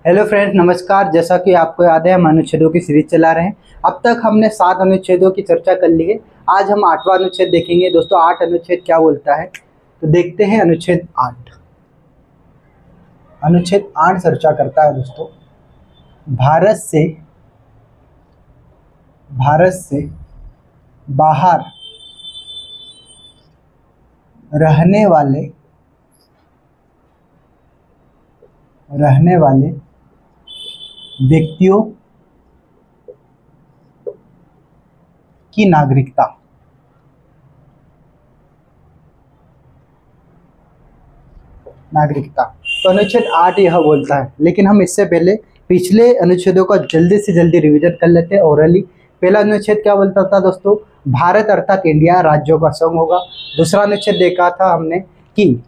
Hello friends, नमस्कार। जैसा कि आपको याद है, हम अनुच्छेदों की सीरीज चला रहे हैं। अब तक हमने 7 अनुच्छेदों की चर्चा कर ली है। आज हम 8वां अनुच्छेद देखेंगे। दोस्तों, 8 अनुच्छेद क्या बोलता है तो देखते हैं। अनुच्छेद 8 चर्चा करता है दोस्तों, भारत से बाहर रहने वाले व्यक्तियों की नागरिकता। तो अनुच्छेद 8 यह बोलता है, लेकिन हम इससे पहले पिछले अनुच्छेदों का जल्दी से जल्दी रिवीजन कर लेते हैं ओरली। पहला अनुच्छेद क्या बोलता था दोस्तों? भारत अर्थात इंडिया राज्यों का संघ होगा। दूसरा अनुच्छेद देखा था हमने कि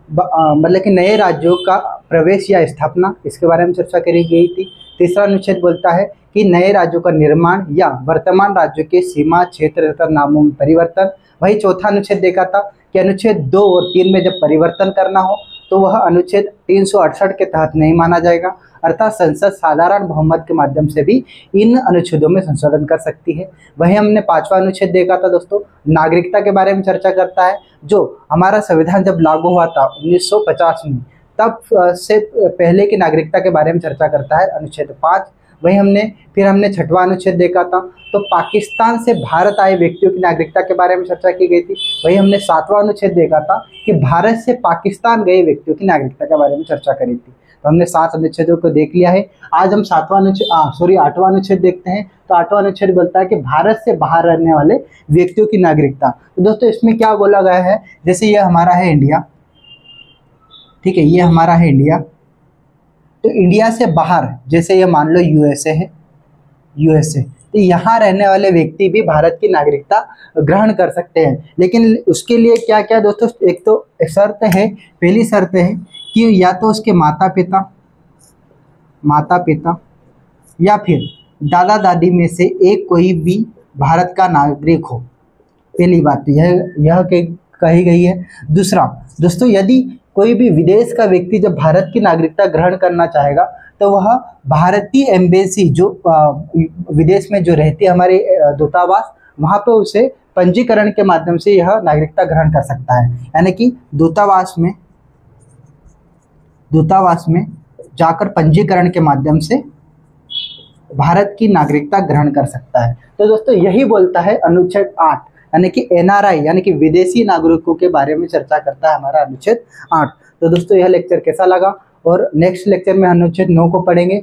मतलब कि नए राज्यों का प्रवेश या स्थापना, इसके बारे में चर्चा करी गई थी। तीसरा अनुच्छेद बोलता है कि नए राज्यों का निर्माण या वर्तमान राज्यों के सीमा क्षेत्र तथा नामों में परिवर्तन। वही चौथा अनुच्छेद देखा था कि अनुच्छेद 2 और 3 में जब परिवर्तन करना हो तो वह अनुच्छेद 368 के तहत नहीं माना जाएगा, अर्थात संसद साधारण बहुमत के माध्यम से भी इन अनुच्छेदों में संशोधन कर सकती है। वही हमने 5वां अनुच्छेद देखा था दोस्तों, नागरिकता के बारे में चर्चा करता है। जो हमारा संविधान जब लागू हुआ था 1950 में, तब से पहले की नागरिकता के बारे में चर्चा करता है अनुच्छेद 5। वही फिर हमने 6वां अनुच्छेद देखा था, तो पाकिस्तान से भारत आए व्यक्तियों की नागरिकता के बारे में चर्चा की गई थी। वही हमने 7वां अनुच्छेद देखा था कि भारत से पाकिस्तान गए व्यक्तियों की नागरिकता के बारे में चर्चा करी थी। तो हमने 7 अनुच्छेदों को देख लिया है। आज हम 8वां अनुच्छेद देखते हैं। तो 8वां अनुच्छेद बोलता है कि भारत से बाहर रहने वाले व्यक्तियों की नागरिकता। तो दोस्तों, इसमें क्या बोला गया है, जैसे ये हमारा है इंडिया, ठीक है, ये हमारा है इंडिया। तो इंडिया से बाहर, जैसे ये मान लो यूएसए है, तो यहाँ रहने वाले व्यक्ति भी भारत की नागरिकता ग्रहण कर सकते हैं। लेकिन उसके लिए क्या क्या दोस्तों, एक तो शर्त है, पहली शर्त है कि या तो उसके माता पिता या फिर दादा दादी में से एक कोई भी भारत का नागरिक हो। पहली बात यह कही गई है। दूसरा दोस्तों, यदि कोई भी विदेश का व्यक्ति जब भारत की नागरिकता ग्रहण करना चाहेगा तो वह भारतीय एम्बेसी, जो विदेश में जो रहती है हमारे दूतावास, वहाँ पे उसे पंजीकरण के माध्यम से यह नागरिकता ग्रहण कर सकता है। यानी कि दूतावास में जाकर पंजीकरण के माध्यम से भारत की नागरिकता ग्रहण कर सकता है। तो दोस्तों, यही बोलता है अनुच्छेद 8, यानी कि एनआरआई यानी कि विदेशी नागरिकों के बारे में चर्चा करता है हमारा अनुच्छेद 8। तो दोस्तों, यह लेक्चर कैसा लगा, और नेक्स्ट लेक्चर में अनुच्छेद 9 को पढ़ेंगे।